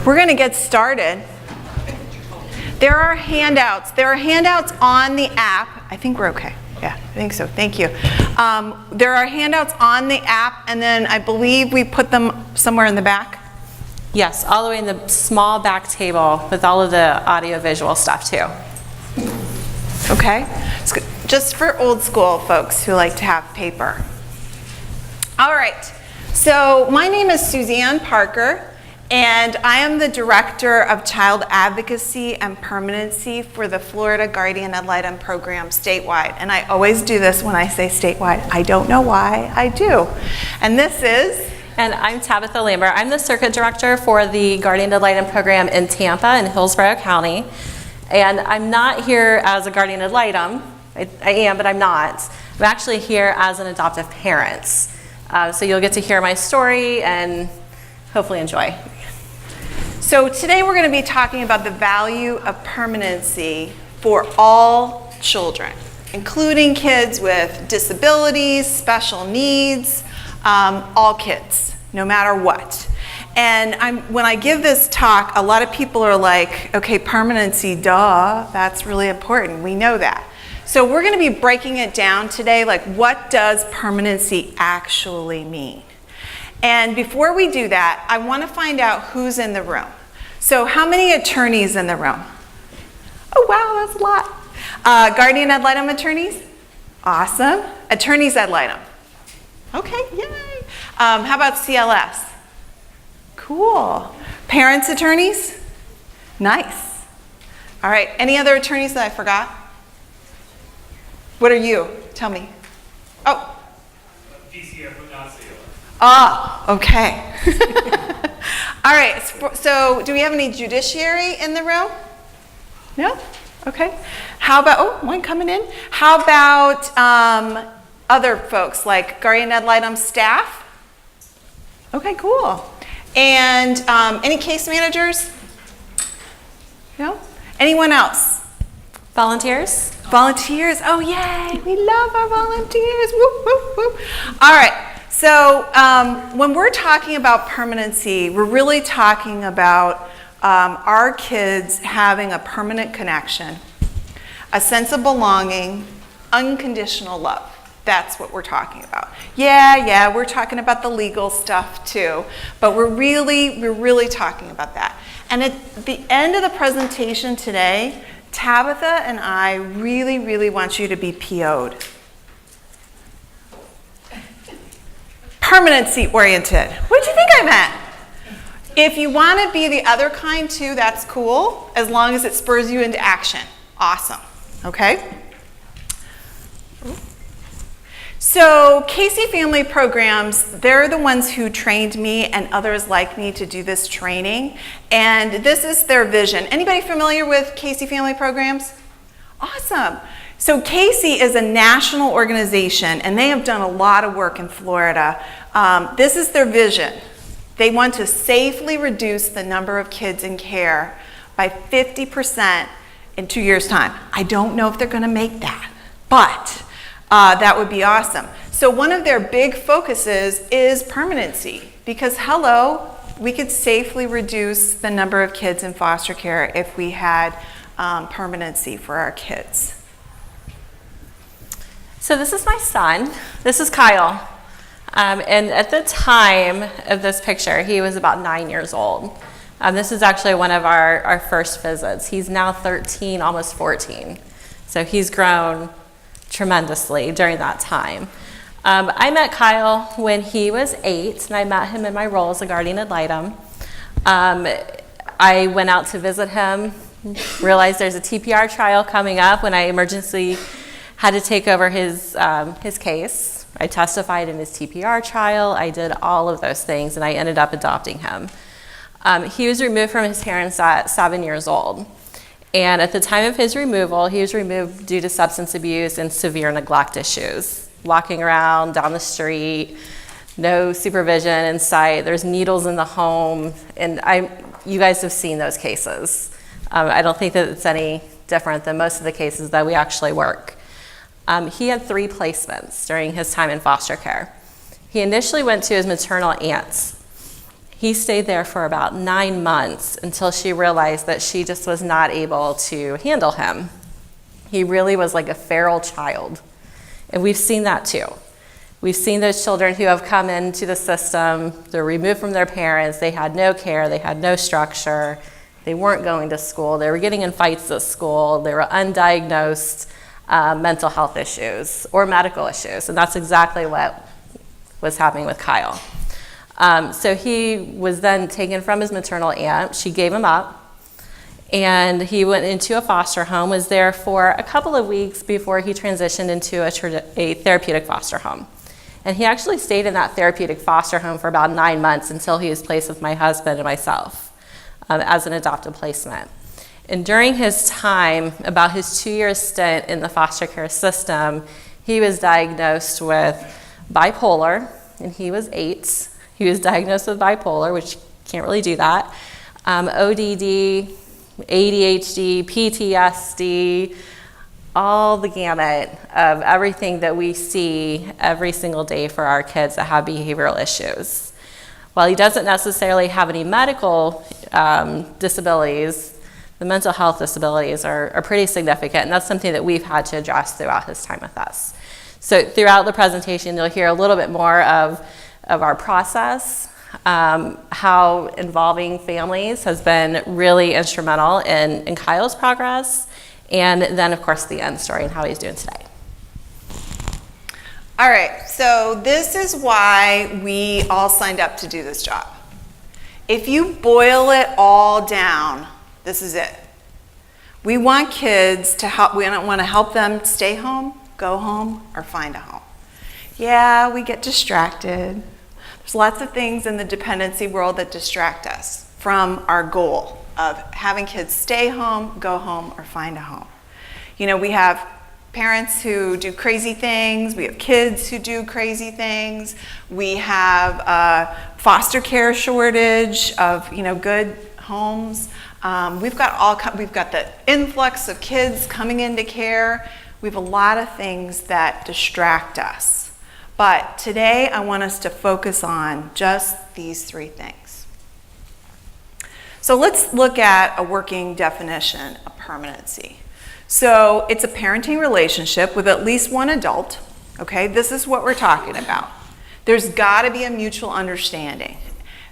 We're going to get started. There are handouts. There are handouts on the app. I think we're okay. Yeah, I think so. Thank you. There are handouts on the app, and then I believe we put them somewhere in the back. Yes, all the way in the small back table with all of the audio-visual stuff too. Okay, just for old school folks who like to have paper. All right, so my name is Suzanne Parker, and I am the Director of Child Advocacy and Permanency for the Florida Guardian Ad Litem program statewide. And I always do this when I say statewide. I don't know why, I do. And this is? And I'm Tabitha Lambert. I'm the Circuit Director for the Guardian Ad Litem program in Tampa and Hillsborough County. And I'm not here as a Guardian Ad Litem. I am, but I'm not. I'm actually here as an adoptive parent. So you'll get to hear my story and hopefully enjoy. So today we're going to be talking about the value of permanency for all children, including kids with disabilities, special needs, all kids, no matter what. And when I give this talk, a lot of people are like, okay, permanency, duh, that's really important. We know that. So we're going to be breaking it down today, like what does permanency actually mean? And before we do that, I want to find out who's in the room. So how many attorneys in the room? Oh, wow, that's a lot. Guardian Ad Litem attorneys? Awesome. Attorneys Ad Litem? Okay, yay. How about CLS? Cool. Parents attorneys? Nice. All right, any other attorneys that I forgot? What are you? Tell me. Oh. DCF, but not CLS. Ah, okay. All right, so do we have any judiciary in the room? No? Okay. How about, oh, one coming in. How about other folks like Guardian Ad Litem staff? Okay, cool. And any case managers? No? Anyone else? Volunteers? Volunteers? Oh, yay, we love our volunteers. Whoop, whoop, whoop. All right. So when we're talking about permanency, we're really talking about our kids having a permanent connection, a sense of belonging, unconditional love. That's what we're talking about. Yeah, we're talking about the legal stuff too, but we're really talking about that. And at the end of the presentation today, Tabitha and I really want you to be PO'd. Permanency oriented. What did you think I meant? If you want to be the other kind too, that's cool, as long as it spurs you into action. Awesome. Okay? So Casey Family Programs, they're the ones who trained me and others like me to do this training. And this is their vision. Anybody familiar with Casey Family Programs? Awesome. So Casey is a national organization, and they have done a lot of work in Florida. This is their vision. They want to safely reduce the number of kids in care by 50% in 2 years' time. I don't know if they're going to make that, but that would be awesome. So one of their big focuses is permanency, because hello, we could safely reduce the number of kids in foster care if we had permanency for our kids. So this is my son. This is Kyle. And at the time of this picture, he was about 9 years old. This is actually one of our first visits. He's now 13, almost 14. So he's grown tremendously during that time. I met Kyle when he was 8, and I met him in my role as a Guardian Ad Litem. I went out to visit him, realized there's a TPR trial coming up when I emergency had to take over his case. I testified in his TPR trial. I did all of those things, and I ended up adopting him. He was removed from his parents at 7 years old. And at the time of his removal, he was removed due to substance abuse and severe neglect issues. Walking around down the street, no supervision in sight, there's needles in the home, and you guys have seen those cases. I don't think that it's any different than most of the cases that we actually work. He had 3 placements during his time in foster care. He initially went to his maternal aunts, He stayed there for about 9 months until she realized that she just was not able to handle him. He really was like a feral child. And we've seen that too. We've seen those children who have come into the system, they're removed from their parents, they had no care, they had no structure, they weren't going to school, they were getting in fights at school, they were undiagnosed mental health issues or medical issues. And that's exactly what was happening with Kyle. So he was then taken from his maternal aunt. She gave him up. And he went into a foster home, was there for a couple of weeks before he transitioned into a therapeutic foster home. And he actually stayed in that therapeutic foster home for about 9 months until he was placed with my husband and myself as an adoptive placement. And during his time, about his 2-year stint in the foster care system, he was diagnosed with bipolar, and he was 8. He was diagnosed with bipolar, which can't really do that, ODD, ADHD, PTSD, all the gamut of everything that we see every single day for our kids that have behavioral issues. While he doesn't necessarily have any medical disabilities, the mental health disabilities are pretty significant, and that's something that we've had to address throughout his time with us. So throughout the presentation, you'll hear a little bit more of our process, how involving families has been really instrumental in Kyle's progress, and then, of course, the end story and how he's doing today. All right, so this is why we all signed up to do this job. If you boil it all down, this is it. We want kids to help, we don't want to help them stay home, go home, or find a home. Yeah, we get distracted. There's lots of things in the dependency world that distract us from our goal of having kids stay home, go home, or find a home. You know, we have parents who do crazy things. We have kids who do crazy things. We have a foster care shortage of, good homes. We've got the influx of kids coming into care. We have a lot of things that distract us. But today I want us to focus on just these 3 things. So let's look at a working definition of permanency. So it's a parenting relationship with at least one adult, okay? This is what we're talking about. There's got to be a mutual understanding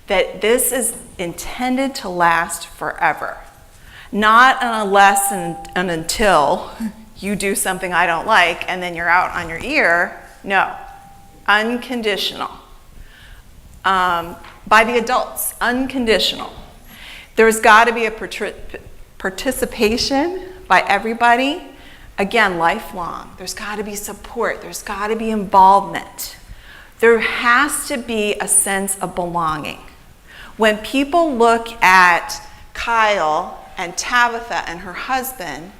that this is intended to last forever. Not unless and until you do something I don't like and then you're out on your ear. No. Unconditional. By the adults, unconditional. There's got to be a participation by everybody. Again, lifelong. There's got to be support. There's got to be involvement. There has to be a sense of belonging. When people look at Kyle and Tabitha and her husband,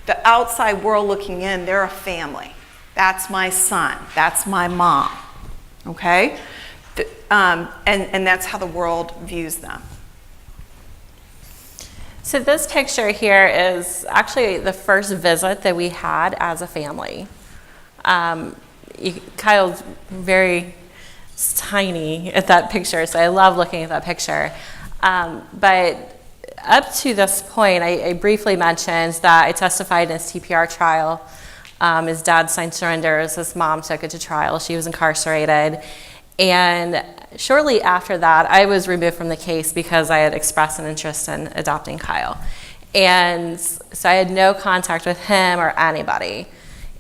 the outside world looking in, they're a family. That's my son. That's my mom. Okay? And that's how the world views them. So this picture here is actually the first visit that we had as a family. Kyle's very tiny at that picture, so I love looking at that picture. But up to this point, I briefly mentioned that I testified in his TPR trial. His dad signed surrenders, his mom took it to trial, she was incarcerated. And shortly after that, I was removed from the case because I had expressed an interest in adopting Kyle. And so I had no contact with him or anybody.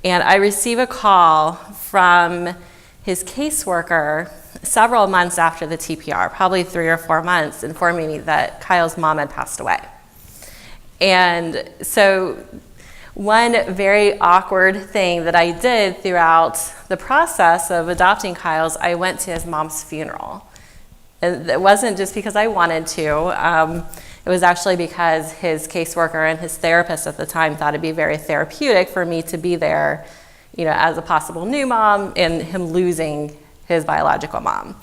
And I received a call from his caseworker several months after the TPR, probably 3 or 4 months, informing me that Kyle's mom had passed away. And so one very awkward thing that I did throughout the process of adopting Kyle's, I went to his mom's funeral. And it wasn't just because I wanted to. It was actually because his caseworker and his therapist at the time thought it'd be very therapeutic for me to be there, as a possible new mom and him losing his biological mom.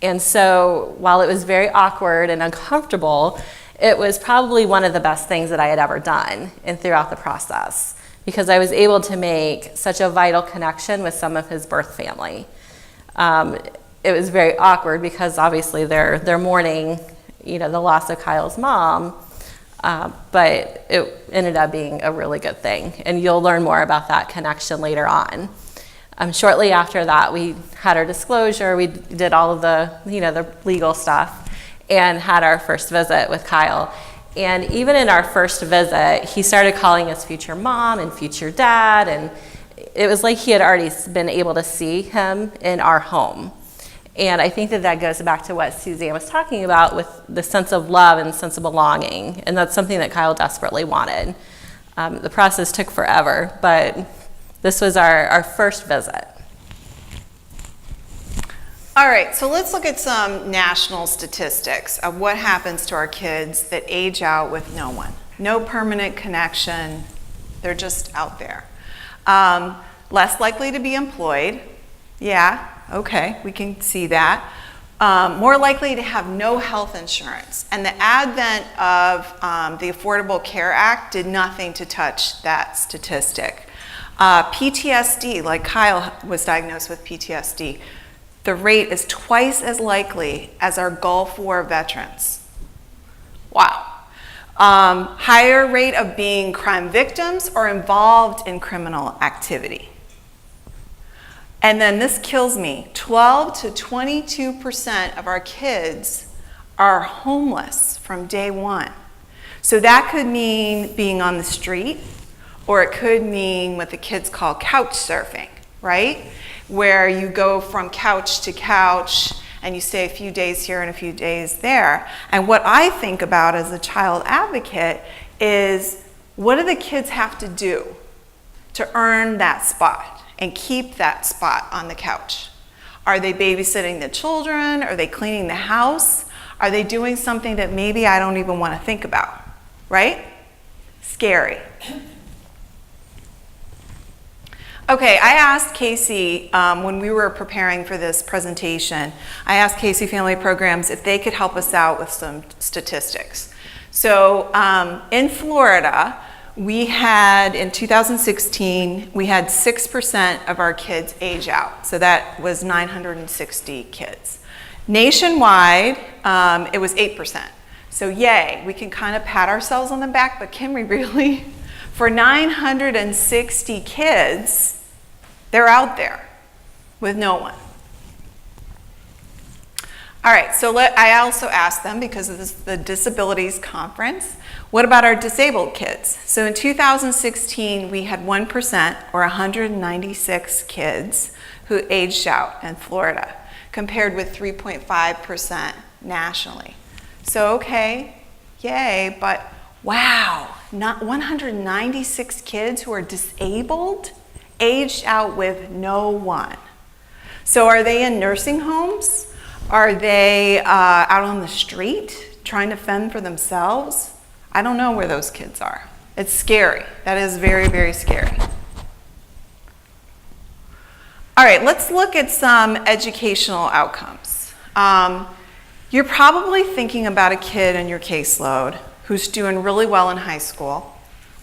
And so while it was very awkward and uncomfortable, it was probably one of the best things that I had ever done and throughout the process, because I was able to make such a vital connection with some of his birth family. it was very awkward because obviously they're mourning, the loss of Kyle's mom. But it ended up being a really good thing. And you'll learn more about that connection later on. Shortly after that, we had our disclosure. We did all of the legal stuff and had our first visit with Kyle. And even in our first visit, he started calling us future mom and future dad. And it was like he had already been able to see him in our home. And I think that goes back to what Suzanne was talking about with the sense of love and sense of belonging. And that's something that Kyle desperately wanted. The process took forever, but this was our first visit. All right, so let's look at some national statistics of what happens to our kids that age out with no one. No permanent connection. They're just out there. Less likely to be employed. Yeah, okay, we can see that. More likely to have no health insurance. And the advent of the Affordable Care Act did nothing to touch that statistic. PTSD, like Kyle was diagnosed with PTSD, the rate is twice as likely as our Gulf War veterans. Wow. Higher rate of being crime victims or involved in criminal activity. And then this kills me. 12 to 22% of our kids are homeless from day one. So that could mean being on the street, or it could mean what the kids call couch surfing, right? Where you go from couch to couch and you stay a few days here and a few days there. And what I think about as a child advocate is, what do the kids have to do to earn that spot and keep that spot on the couch? Are they babysitting the children? Are they cleaning the house? Are they doing something that maybe I don't even want to think about, right? Scary. Okay, I asked Casey, when we were preparing for this presentation, I asked Casey Family Programs if they could help us out with some statistics. So in Florida, we had, in 2016, we had 6% of our kids age out. So that was 960 kids. Nationwide, it was 8%. So yay, we can kind of pat ourselves on the back, but can we really? For 960 kids, they're out there with no one. All right, so I also asked them, because of the Disabilities Conference, what about our disabled kids? So in 2016, we had 1%, or 196 kids, who aged out in Florida, compared with 3.5% nationally. So okay, yay, but wow, not 196 kids who are disabled, aged out with no one. So are they in nursing homes? Are they out on the street trying to fend for themselves? I don't know where those kids are. It's scary. That is very, very scary. All right, let's look at some educational outcomes. You're probably thinking about a kid in your caseload who's doing really well in high school,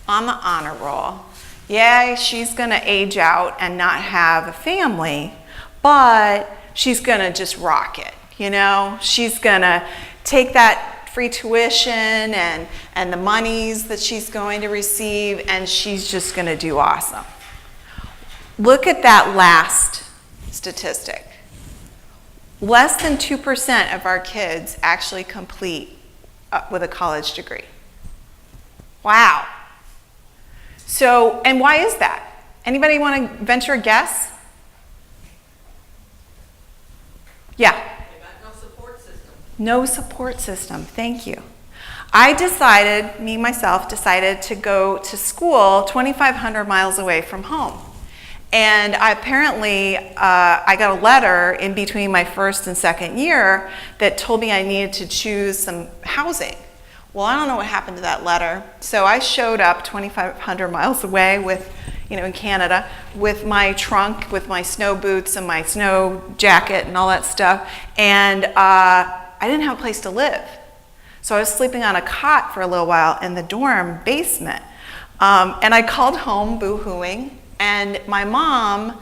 on the honor roll. Yeah, she's gonna age out and not have a family, but she's gonna just rock it, you know? She's gonna take that free tuition and the monies that she's going to receive, and she's just gonna do awesome. Look at that last statistic. Less than 2% of our kids actually complete with a college degree. Wow. So, and why is that? Anybody want to venture a guess? Yeah. No support system. No support system, thank you. I decided, myself, to go to school 2,500 miles away from home. And I got a letter in between my first and second year that told me I needed to choose some housing. Well, I don't know what happened to that letter. So I showed up 2,500 miles away in Canada, with my trunk, with my snow boots and my snow jacket and all that stuff. And I didn't have a place to live. So I was sleeping on a cot for a little while in the dorm basement. And I called home boo-hooing. And my mom,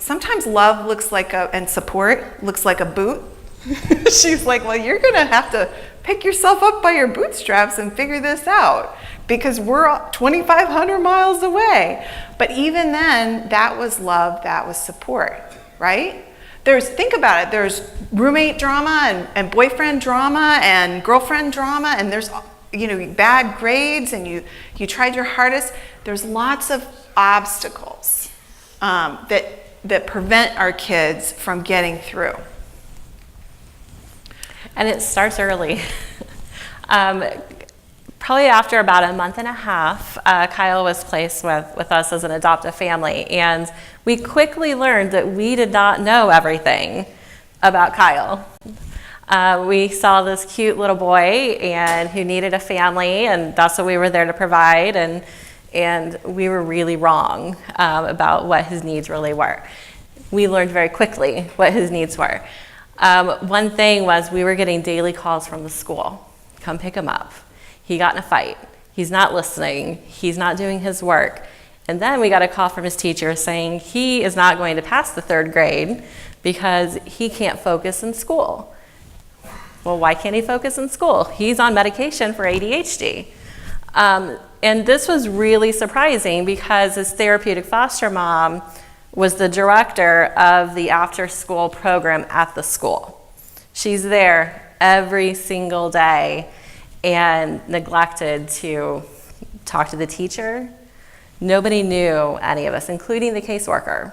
sometimes love looks like and support looks like a boot. She's like, well, you're gonna have to pick yourself up by your bootstraps and figure this out because we're 2,500 miles away. But even then, that was love, that was support, right? Think about it, there's roommate drama and boyfriend drama and girlfriend drama, and there's, bad grades, and you tried your hardest. There's lots of obstacles that prevent our kids from getting through. And it starts early. Probably after about a month and a half, Kyle was placed with us as an adoptive family, and we quickly learned that we did not know everything about Kyle. We saw this cute little boy and who needed a family, and that's what we were there to provide, and we were really wrong about what his needs really were. We learned very quickly what his needs were. One thing was we were getting daily calls from the school. Come pick him up. He got in a fight. He's not listening. He's not doing his work. And then we got a call from his teacher saying he is not going to pass the 3rd grade because he can't focus in school. Well, why can't he focus in school? He's on medication for ADHD. And this was really surprising because his therapeutic foster mom was the director of the after-school program at the school. She's there every single day and neglected to talk to the teacher. Nobody knew any of us, including the caseworker.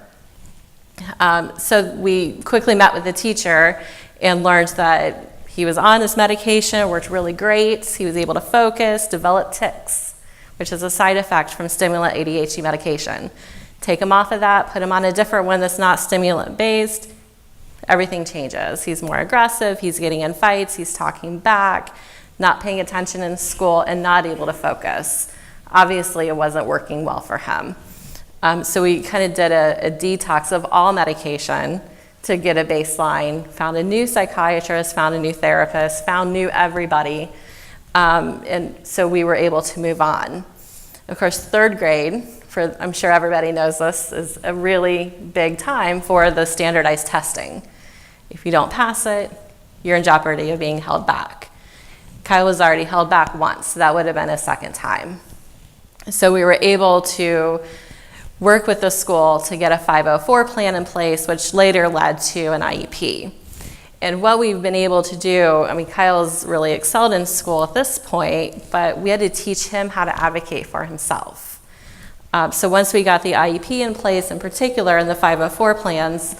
So we quickly met with the teacher and learned that he was on this medication, worked really great. He was able to focus, develop tics, which is a side effect from stimulant ADHD medication. Take him off of that, put him on a different one that's not stimulant-based, everything changes. He's more aggressive, he's getting in fights, he's talking back, not paying attention in school, and not able to focus. Obviously, it wasn't working well for him. So we kind of did a detox of all medication to get a baseline, found a new psychiatrist, found a new therapist, found new everybody, and so we were able to move on. Of course, 3rd grade, I'm sure everybody knows this, is a really big time for the standardized testing. If you don't pass it, you're in jeopardy of being held back. Kyle was already held back once, so that would have been a 2nd time. So we were able to work with the school to get a 504 plan in place, which later led to an IEP. And what we've been able to do, Kyle's really excelled in school at this point, but we had to teach him how to advocate for himself. So once we got the IEP in place, in particular in the 504 plans,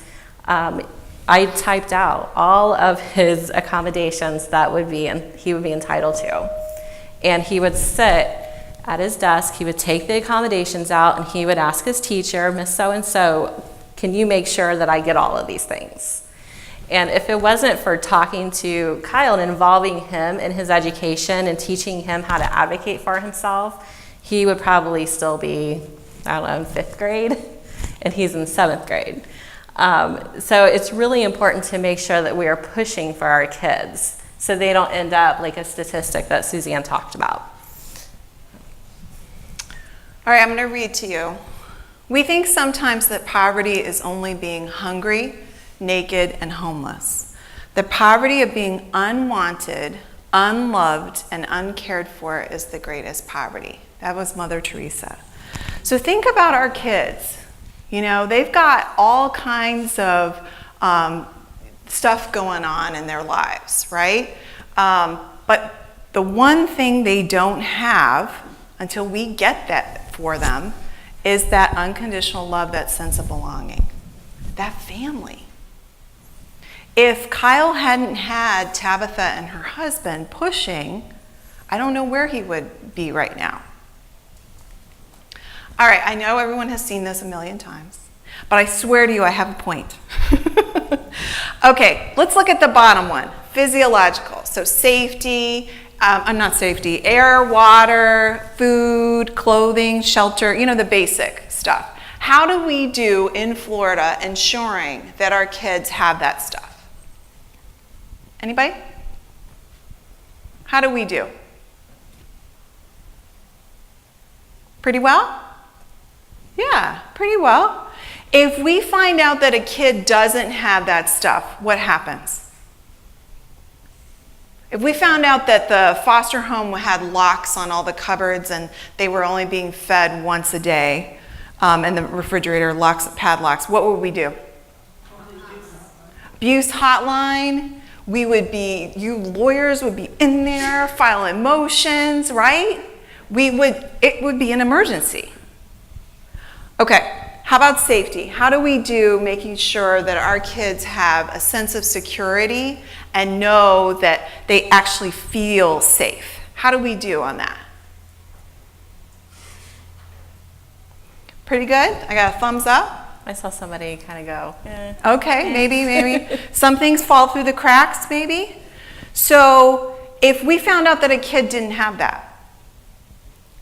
I typed out all of his accommodations that he would be entitled to. And he would sit at his desk, he would take the accommodations out, and he would ask his teacher, Miss So-and-so, can you make sure that I get all of these things? And if it wasn't for talking to Kyle and involving him in his education and teaching him how to advocate for himself, he would probably still be, in 5th grade, and he's in 7th grade. So it's really important to make sure that we are pushing for our kids so they don't end up like a statistic that Suzanne talked about. All right, I'm going to read to you. We think sometimes that poverty is only being hungry, naked, and homeless. The poverty of being unwanted, unloved, and uncared for is the greatest poverty. That was Mother Teresa. So think about our kids. They've got all kinds of stuff going on in their lives, right? But the one thing they don't have until we get that for them is that unconditional love, that sense of belonging, that family. If Kyle hadn't had Tabitha and her husband pushing, I don't know where he would be right now. All right, I know everyone has seen this a million times, but I swear to you I have a point. Okay, let's look at the bottom one, physiological. So safety, air, water, food, clothing, shelter, the basic stuff. How do we do in Florida ensuring that our kids have that stuff? Anybody? How do we do? Pretty well? Yeah, pretty well. If we find out that a kid doesn't have that stuff, what happens? If we found out that the foster home had locks on all the cupboards and they were only being fed once a day, and the refrigerator padlocks, what would we do? Abuse hotline. You lawyers would be in there filing motions, right? It would be an emergency. Okay. How about safety? How do we do making sure that our kids have a sense of security and know that they actually feel safe? How do we do on that? Pretty good? I got a thumbs up? I saw somebody kind of go, eh. Okay, maybe. Some things fall through the cracks, maybe. So if we found out that a kid didn't have that,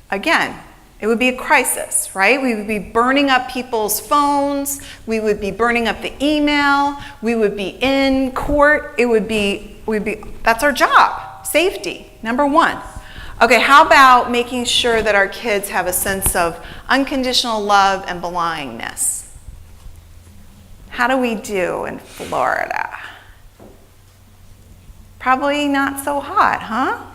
again, it would be a crisis, right? We would be burning up people's phones. We would be burning up the email. We would be in court. That's our job, safety, number one. Okay, how about making sure that our kids have a sense of unconditional love and belongingness? How do we do in Florida? Probably not so hot, huh?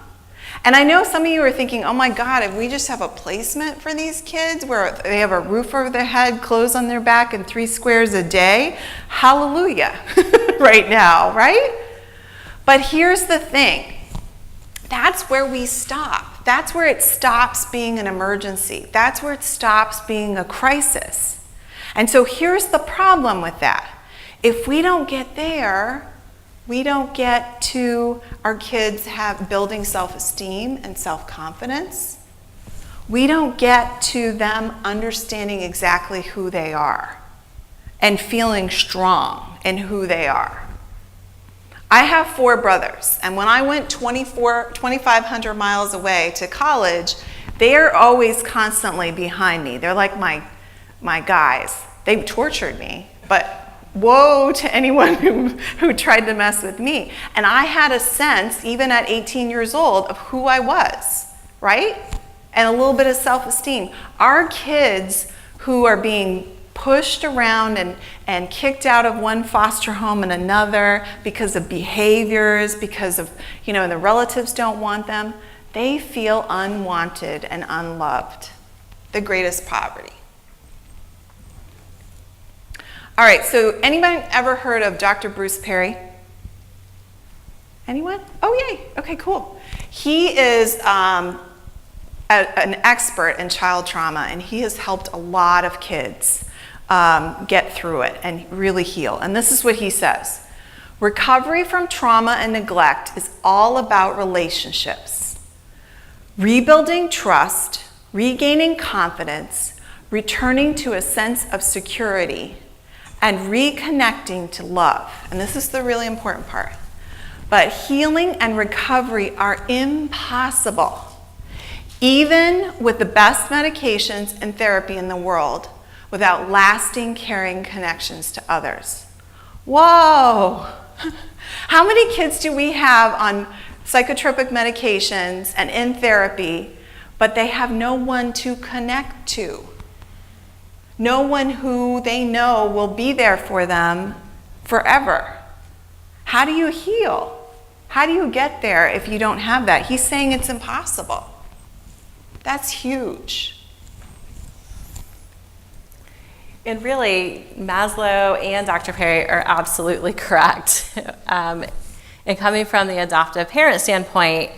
And I know some of you are thinking, oh my God, if we just have a placement for these kids where they have a roof over their head, clothes on their back, and 3 squares a day, hallelujah, right now, right? But here's the thing. That's where we stop. That's where it stops being an emergency. That's where it stops being a crisis. And so here's the problem with that. If we don't get there, we don't get to our kids building self-esteem and self-confidence. We don't get to them understanding exactly who they are and feeling strong in who they are. I have 4 brothers, and when I went 2,500 miles away to college, they're always constantly behind me. They're like my guys. They tortured me, but woe to anyone who tried to mess with me. And I had a sense, even at 18 years old, of who I was, right? And a little bit of self-esteem. Our kids who are being pushed around and kicked out of one foster home and another because of behaviors, because of, the relatives don't want them, they feel unwanted and unloved. The greatest poverty. All right, so anybody ever heard of Dr. Bruce Perry? Anyone? Oh, yay. Okay, cool. He is an expert in child trauma, and he has helped a lot of kids get through it and really heal. And this is what he says. Recovery from trauma and neglect is all about relationships. Rebuilding trust, regaining confidence, returning to a sense of security, and reconnecting to love. And this is the really important part. But healing and recovery are impossible, even with the best medications and therapy in the world, without lasting, caring connections to others. Whoa! How many kids do we have on psychotropic medications and in therapy, but they have no one to connect to? No one who they know will be there for them forever. How do you heal? How do you get there if you don't have that? He's saying it's impossible. That's huge. And really, Maslow and Dr. Perry are absolutely correct. And coming from the adoptive parent standpoint,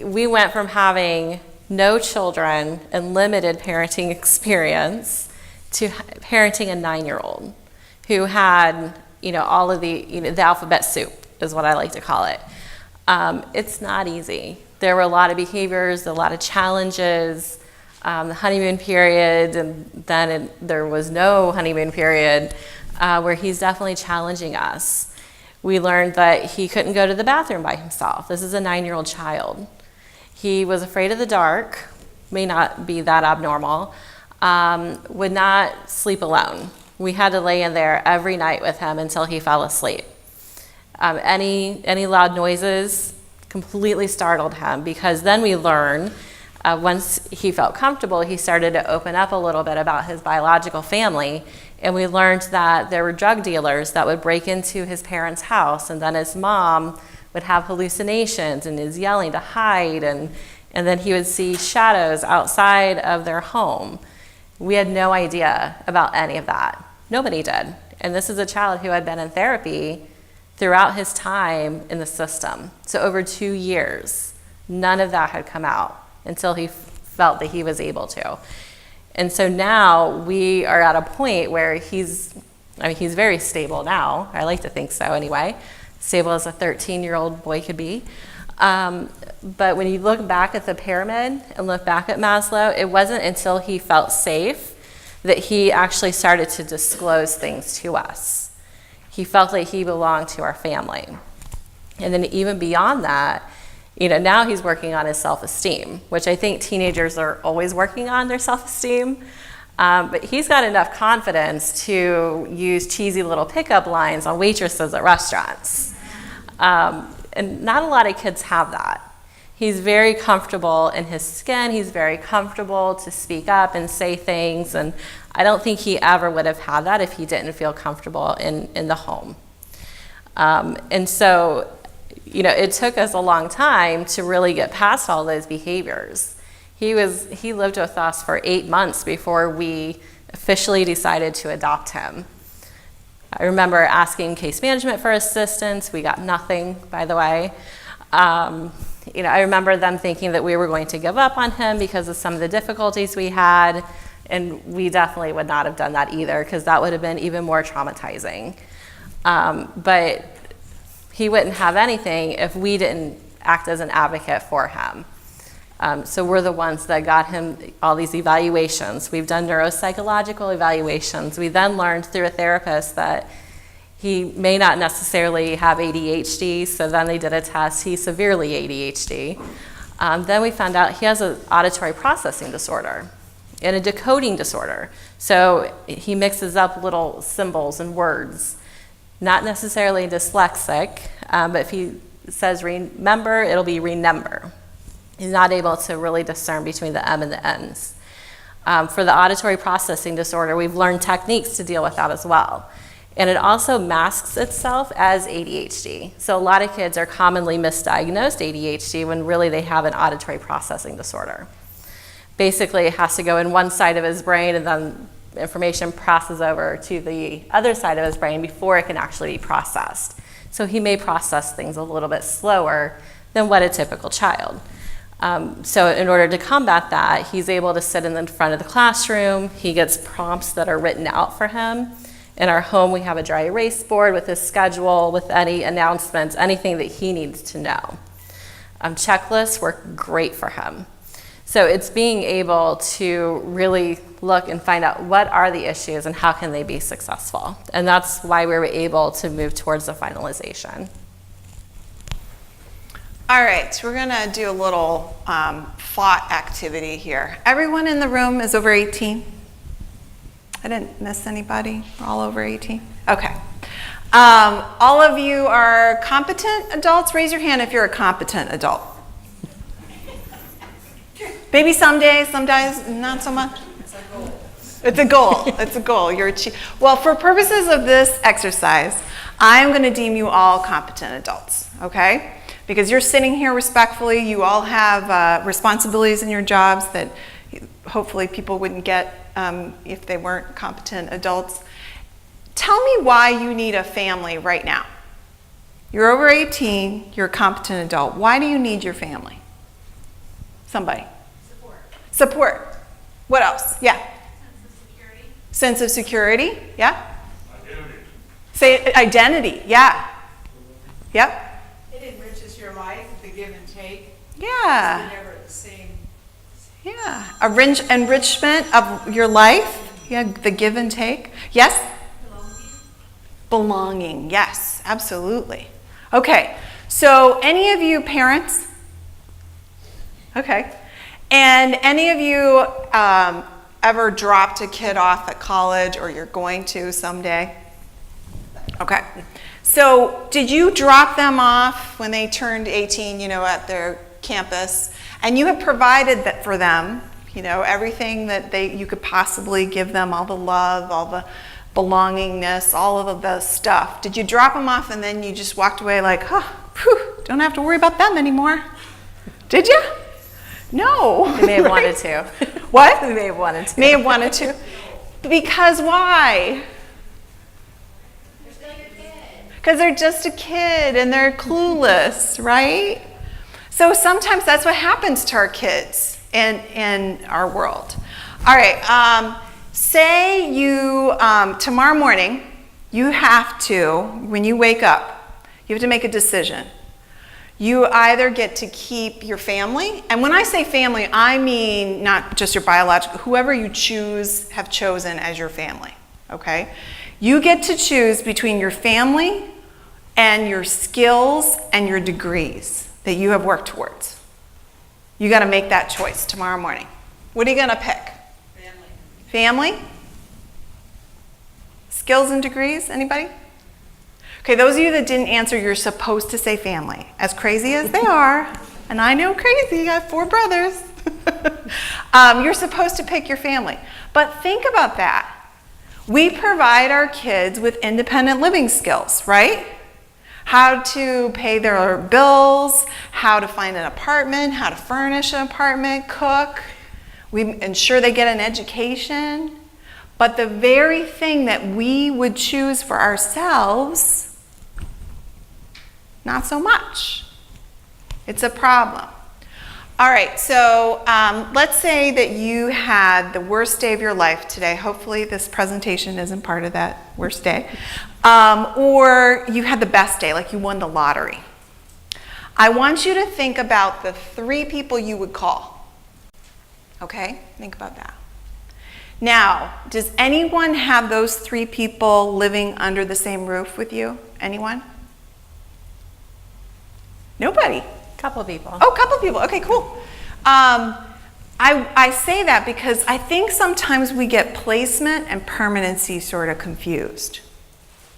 we went from having no children and limited parenting experience to parenting a 9-year-old who had, all of the alphabet soup is what I like to call it. It's not easy. There were a lot of behaviors, a lot of challenges, the honeymoon period, and then there was no honeymoon period, where he's definitely challenging us. We learned that he couldn't go to the bathroom by himself. This is a 9-year-old child. He was afraid of the dark, may not be that abnormal, would not sleep alone. We had to lay in there every night with him until he fell asleep. Any loud noises completely startled him, because then we learn Once he felt comfortable, he started to open up a little bit about his biological family, and we learned that there were drug dealers that would break into his parents' house, and then his mom would have hallucinations and is yelling to hide, and then he would see shadows outside of their home. We had no idea about any of that. Nobody did. And this is a child who had been in therapy throughout his time in the system. So over 2 years, none of that had come out until he felt that he was able to. And so now we are at a point where he's very stable now. I like to think so anyway. Stable as a 13-year-old boy could be. But when you look back at the pyramid and look back at Maslow, it wasn't until he felt safe that he actually started to disclose things to us. He felt like he belonged to our family. And then even beyond that, now he's working on his self-esteem, which I think teenagers are always working on their self-esteem. But he's got enough confidence to use cheesy little pickup lines on waitresses at restaurants. And not a lot of kids have that. He's very comfortable in his skin. He's very comfortable to speak up and say things. And I don't think he ever would have had that if he didn't feel comfortable in the home. And so, it took us a long time to really get past all those behaviors. He lived with us for 8 months before we officially decided to adopt him. I remember asking case management for assistance. We got nothing, by the way. I remember them thinking that we were going to give up on him because of some of the difficulties we had, and we definitely would not have done that either, because that would have been even more traumatizing. But he wouldn't have anything if we didn't act as an advocate for him. So we're the ones that got him all these evaluations. We've done neuropsychological evaluations. We then learned through a therapist that he may not necessarily have ADHD, so then they did a test. He's severely ADHD. Then we found out he has an auditory processing disorder and a decoding disorder. So he mixes up little symbols and words. Not necessarily dyslexic, but if he says remember, it'll be remember. He's not able to really discern between the M and the N's. For the auditory processing disorder, we've learned techniques to deal with that as well. And it also masks itself as ADHD. So a lot of kids are commonly misdiagnosed ADHD when really they have an auditory processing disorder. Basically, it has to go in one side of his brain, and then information passes over to the other side of his brain before it can actually be processed. So he may process things a little bit slower than what a typical child. So in order to combat that, he's able to sit in the front of the classroom. He gets prompts that are written out for him. In our home, we have a dry erase board with his schedule, with any announcements, anything that he needs to know. Checklists work great for him. So it's being able to really look and find out what are the issues and how can they be successful. And that's why we were able to move towards the finalization. All right, we're gonna do a little thought activity here. Everyone in the room is over 18? I didn't miss anybody? We're all over 18? Okay. All of you are competent adults? Raise your hand if you're a competent adult. Maybe someday, sometimes not so much. It's a goal. It's a goal. It's a goal. Well, for purposes of this exercise, I'm going to deem you all competent adults, okay? Because you're sitting here respectfully. You all have responsibilities in your jobs that hopefully people wouldn't get if they weren't competent adults. Tell me why you need a family right now. You're over 18. You're a competent adult. Why do you need your family? Somebody. Support. What else? Yeah. Sense of security. Sense of security. Yeah. Identity. Say identity. Yeah. Yep. It enriches your life, the give and take. Yeah. You're never the same. Yeah. Enrichment of your life. Yeah. The give and take. Yes. Belonging. Yes. Absolutely. Okay. So, any of you parents? Okay. And any of you ever dropped a kid off at college, or you're going to someday? Okay. So did you drop them off when they turned 18, at their campus, And you have provided that for them, everything that you could possibly give them, all the love, all the belongingness, all of the stuff. Did you drop them off and then you just walked away like, don't have to worry about them anymore? Did you? No. They may have wanted to. What? They may have wanted to. May have wanted to. Because why? Because they're just a kid and they're clueless, right? So sometimes that's what happens to our kids in our world. All right, say you, tomorrow morning, you have to, when you wake up, you have to make a decision. You either get to keep your family, and when I say family, I mean not just your biological, whoever you have chosen as your family, okay? You get to choose between your family and your skills and your degrees that you have worked towards. You got to make that choice tomorrow morning. What are you going to pick? Family? Skills and degrees? Anybody? Okay, those of you that didn't answer, you're supposed to say family. As crazy as they are, and I know crazy, I have 4 brothers. You're supposed to pick your family. But think about that. We provide our kids with independent living skills, right? How to pay their bills, how to find an apartment, how to furnish an apartment, cook. We ensure they get an education. But the very thing that we would choose for ourselves, not so much. It's a problem. All right, so let's say that you had the worst day of your life today. Hopefully this presentation isn't part of that worst day. Or you had the best day, like you won the lottery. I want you to think about the 3 people you would call. Okay, think about that. Now, does anyone have those 3 people living under the same roof with you? Anyone? Nobody. Couple people. Oh, a couple people. Okay, cool. I say that because I think sometimes we get placement and permanency sort of confused,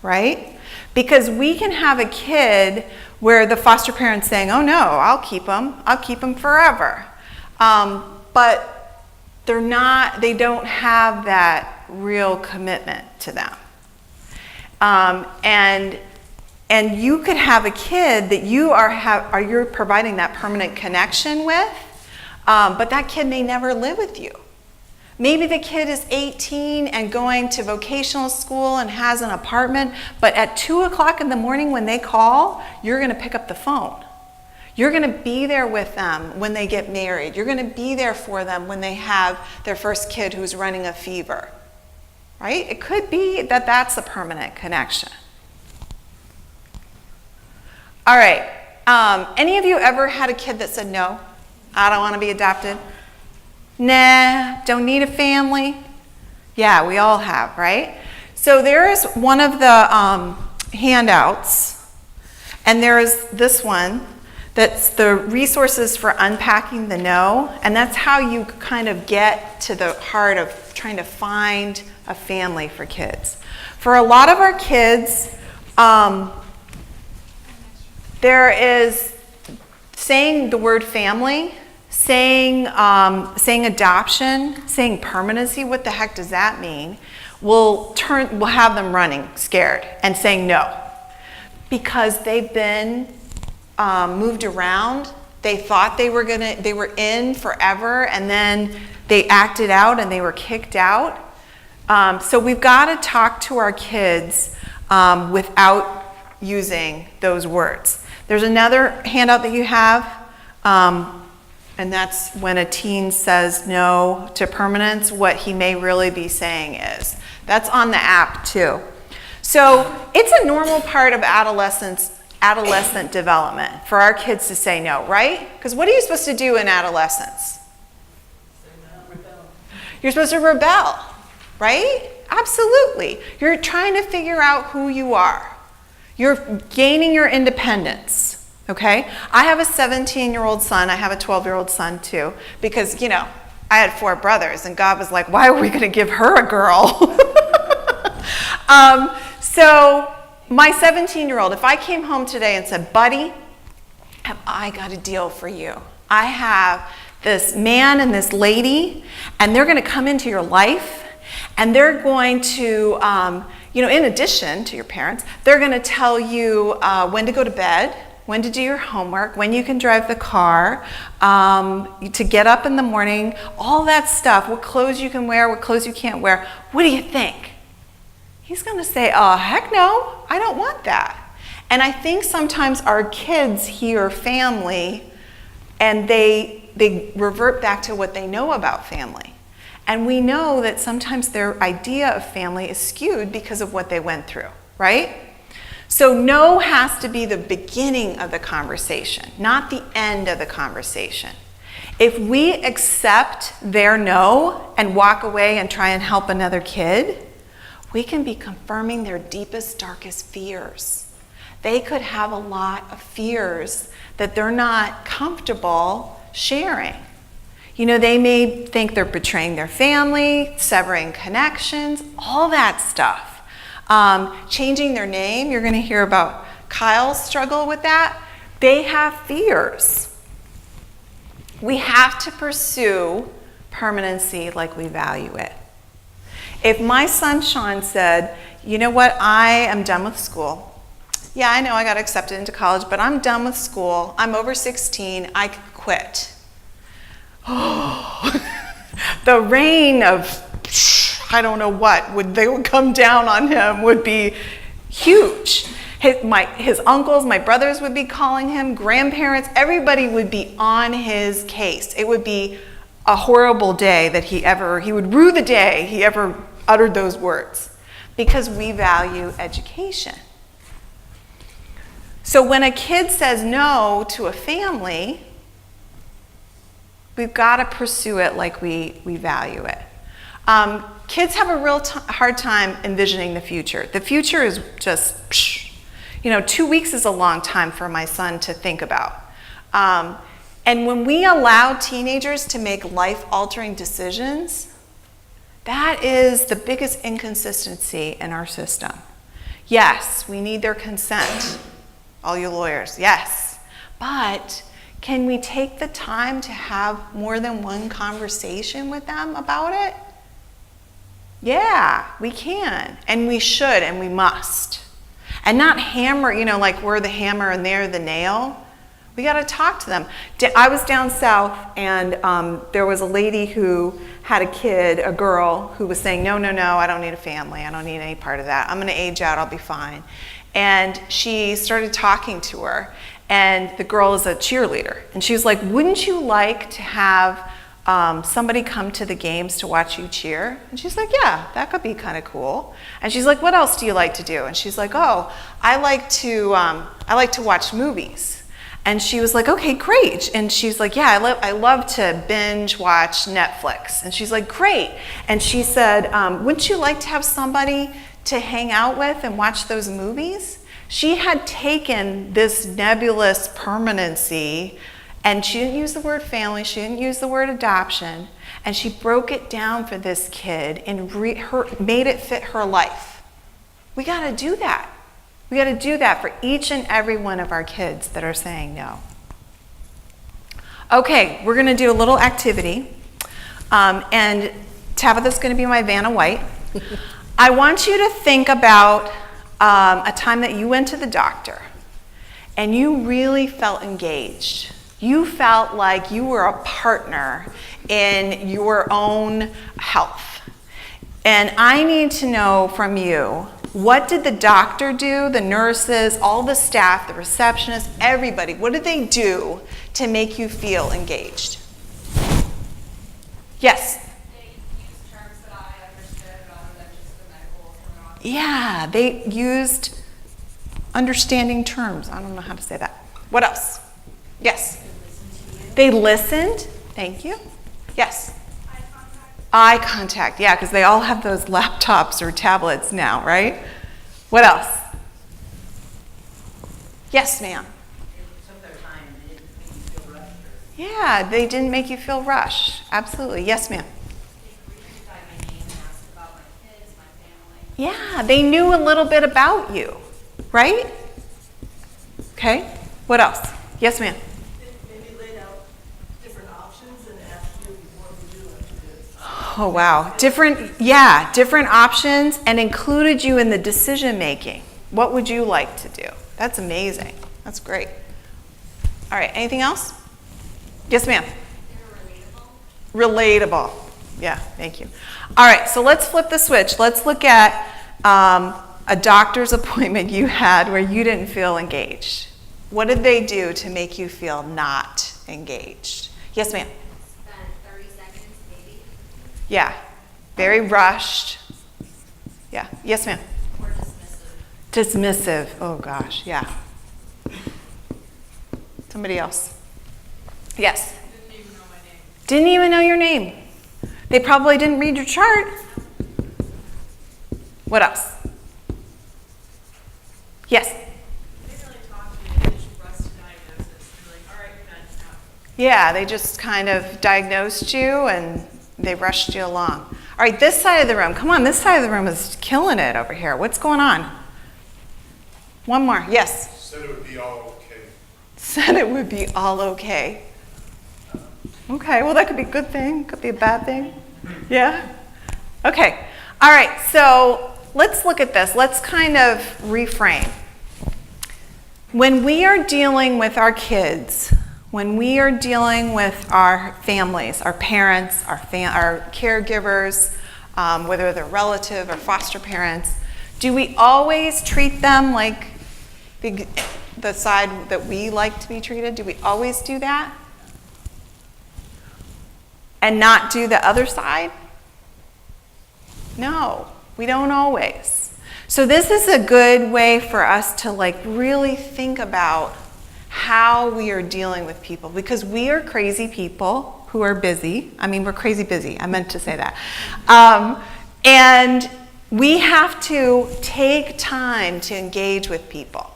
right? Because we can have a kid where the foster parent's saying, oh no, I'll keep them forever. But they don't have that real commitment to them. And you could have a kid that you're providing that permanent connection with, but that kid may never live with you. Maybe the kid is 18 and going to vocational school and has an apartment, but at 2 o'clock in the morning when they call, you're going to pick up the phone. You're going to be there with them when they get married. You're going to be there for them when they have their first kid who's running a fever, right? It could be that that's a permanent connection. All right, any of you ever had a kid that said, no, I don't want to be adopted? Nah, don't need a family? Yeah, we all have, right? So there is one of the handouts, and there is this one that's the resources for unpacking the no, and that's how you kind of get to the heart of trying to find a family for kids. For a lot of our kids, there is saying the word family, saying adoption, saying permanency. What the heck does that mean? Will have them running scared and saying no because they've been moved around. They thought they were in forever, and then they acted out and they were kicked out. So we've got to talk to our kids without using those words. There's another handout that you have, and that's when a teen says no to permanence, what he may really be saying is. That's on the app too. So it's a normal part of adolescent development for our kids to say no, right? Because what are you supposed to do in adolescence? You're supposed to rebel, right? Absolutely. You're trying to figure out who you are. You're gaining your independence, okay? I have a 17-year-old son. I have a 12-year-old son too, because, I had 4 brothers, and God was like, why are we going to give her a girl? So my 17-year-old, if I came home today and said, buddy, have I got a deal for you? I have this man and this lady, and they're going to come into your life, and they're going to, in addition to your parents, they're going to tell you when to go to bed, when to do your homework, when you can drive the car, to get up in the morning, all that stuff, what clothes you can wear, what clothes you can't wear. What do you think? He's going to say, oh, heck no, I don't want that. And I think sometimes our kids hear family and they revert back to what they know about family. And we know that sometimes their idea of family is skewed because of what they went through, right? So no has to be the beginning of the conversation, not the end of the conversation. If we accept their no and walk away and try and help another kid, we can be confirming their deepest, darkest fears. They could have a lot of fears that they're not comfortable sharing. They may think they're betraying their family, severing connections, all that stuff. Changing their name, you're going to hear about Kyle's struggle with that. They have fears. We have to pursue permanency like we value it. If my son Sean said, you know what, I am done with school. Yeah, I know I got accepted into college, but I'm done with school. I'm over 16. I could quit. Oh, the rain of I don't know what would come down on him would be huge. His uncles, my brothers would be calling him, grandparents, everybody would be on his case. It would be a horrible day that he would rue the day he ever uttered those words, because we value education. So when a kid says no to a family, we've got to pursue it like we value it. Kids have a real hard time envisioning the future. The future is just, 2 weeks is a long time for my son to think about. And when we allow teenagers to make life-altering decisions, that is the biggest inconsistency in our system. Yes, we need their consent. All you lawyers, yes. But can we take the time to have more than one conversation with them about it? Yeah, we can, and we should, and we must. And not hammer, like we're the hammer and they're the nail. We got to talk to them. I was down south, and there was a lady who had a girl, who was saying, no, I don't need a family. I don't need any part of that. I'm going to age out. I'll be fine. And she started talking to her, and the girl is a cheerleader. And she was like, wouldn't you like to have somebody come to the games to watch you cheer? And she's like, yeah, that could be kind of cool. And she's like, what else do you like to do? And she's like, oh, I like to watch movies. And she was like, okay, great. And she's like, yeah, I love to binge watch Netflix. And she's like, great. And she said, wouldn't you like to have somebody to hang out with and watch those movies? She had taken this nebulous permanency, and she didn't use the word family, she didn't use the word adoption, and she broke it down for this kid and made it fit her life. We got to do that. We got to do that for each and every one of our kids that are saying no. Okay, we're going to do a little activity, and Tabitha's going to be my Vanna White. I want you to think about a time that you went to the doctor and you really felt engaged. You felt like you were a partner in your own health. And I need to know from you, what did the doctor do, the nurses, all the staff, the receptionists, everybody, what did they do to make you feel engaged? Yes? Yeah, they used understanding terms. I don't know how to say that. What else? Yes. They listened. Thank you. Yes. Eye contact. Yeah, because they all have those laptops or tablets now, right? What else? Yes, ma'am. Yeah, they didn't make you feel rushed. Absolutely. Yes, ma'am. Yeah, they knew a little bit about you, right? Okay, what else? Yes, ma'am. Maybe laid out Oh, wow. Different options, and included you in the decision making. What would you like to do? That's amazing. That's great. All right, anything else? Yes, ma'am. Relatable. Yeah, thank you. All right, so let's flip the switch. Let's look at a doctor's appointment you had where you didn't feel engaged. What did they do to make you feel not engaged? Yes, ma'am. Spent 30 seconds, maybe. Yeah, very rushed. Yeah, yes, ma'am. Or dismissive. Dismissive. Oh, gosh, yeah. Somebody else. Yes. Didn't even know my name. Didn't even know your name. They probably didn't read your chart. What else? Yes. They didn't really talk to me. They just rushed to diagnosis. They're like, all right, you're done now. Yeah, they just kind of diagnosed you and they rushed you along. All right, this side of the room. Come on, this side of the room is killing it over here. What's going on? One more. Yes. Said it would be all okay. Said it would be all okay. Okay, well, that could be a good thing. Could be a bad thing. Yeah? Okay. All right, so let's look at this. Let's kind of reframe. When we are dealing with our kids, when we are dealing with our families, our parents, our caregivers, whether they're relative or foster parents, do we always treat them like the side that we like to be treated? Do we always do that? And not do the other side? No, we don't always. So this is a good way for us to really think about how we are dealing with people, because we are crazy people who are busy. I mean, we're crazy busy. I meant to say that. And we have to take time to engage with people.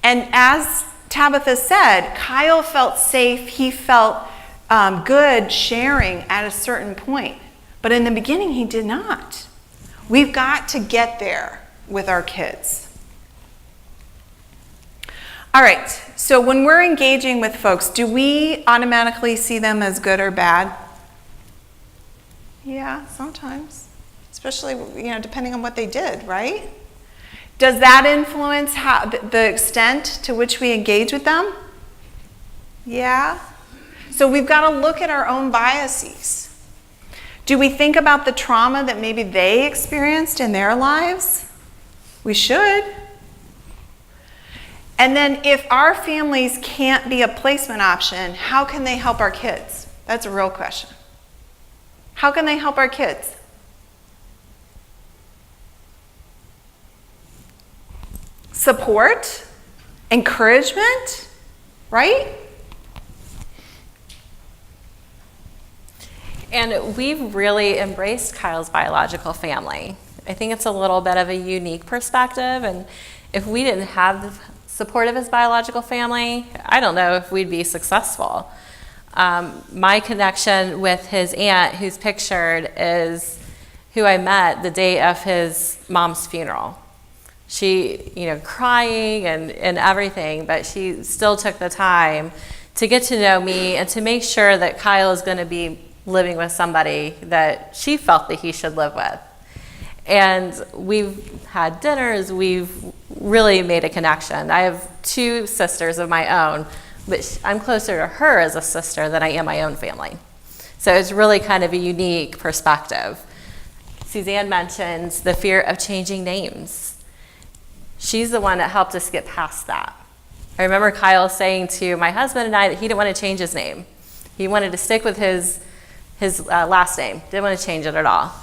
And as Tabitha said, Kyle felt safe. He felt good sharing at a certain point. But in the beginning, he did not. We've got to get there with our kids. All right, so when we're engaging with folks, do we automatically see them as good or bad? Yeah, sometimes. Especially, depending on what they did, right? Does that influence how the extent to which we engage with them? Yeah. So we've got to look at our own biases. Do we think about the trauma that maybe they experienced in their lives? We should. And then if our families can't be a placement option, how can they help our kids? That's a real question. How can they help our kids? Support, encouragement, right? And we've really embraced Kyle's biological family. I think it's a little bit of a unique perspective, and if we didn't have the support of his biological family, I don't know if we'd be successful. My connection with his aunt, who's pictured, is who I met the day of his mom's funeral. She, crying and everything, but she still took the time to get to know me and to make sure that Kyle is going to be living with somebody that she felt that he should live with. And we've had dinners, we've really made a connection. I have two sisters of my own, but I'm closer to her as a sister than I am my own family. So it's really kind of a unique perspective. Suzanne mentions the fear of changing names. She's the one that helped us get past that. I remember Kyle saying to my husband and I that he didn't want to change his name. He wanted to stick with his last name, didn't want to change it at all.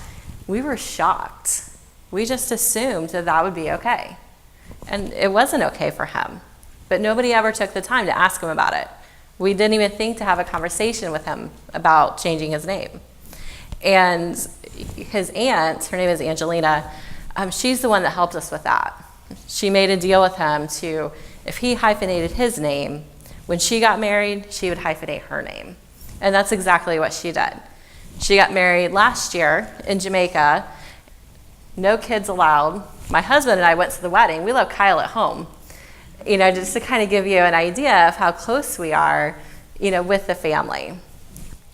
We were shocked. We just assumed that would be okay. And it wasn't okay for him. But nobody ever took the time to ask him about it. We didn't even think to have a conversation with him about changing his name. And his aunt, her name is Angelina, she's the one that helped us with that. She made a deal with him to, if he hyphenated his name, when she got married, she would hyphenate her name. And that's exactly what she did. She got married last year in Jamaica, no kids allowed. My husband and I went to the wedding. We left Kyle at home, just to kind of give you an idea of how close we are, with the family.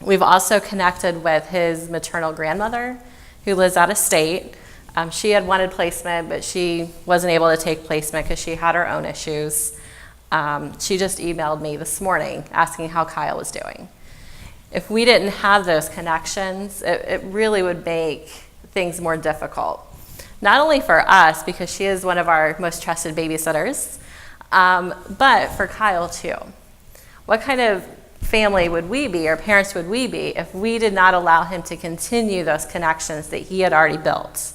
We've also connected with his maternal grandmother who lives out of state. She had wanted placement, but she wasn't able to take placement because she had her own issues. She just emailed me this morning asking how Kyle was doing. If we didn't have those connections, it really would make things more difficult. Not only for us, because she is one of our most trusted babysitters, but for Kyle too. What kind of family would we be, or parents would we be, if we did not allow him to continue those connections that he had already built?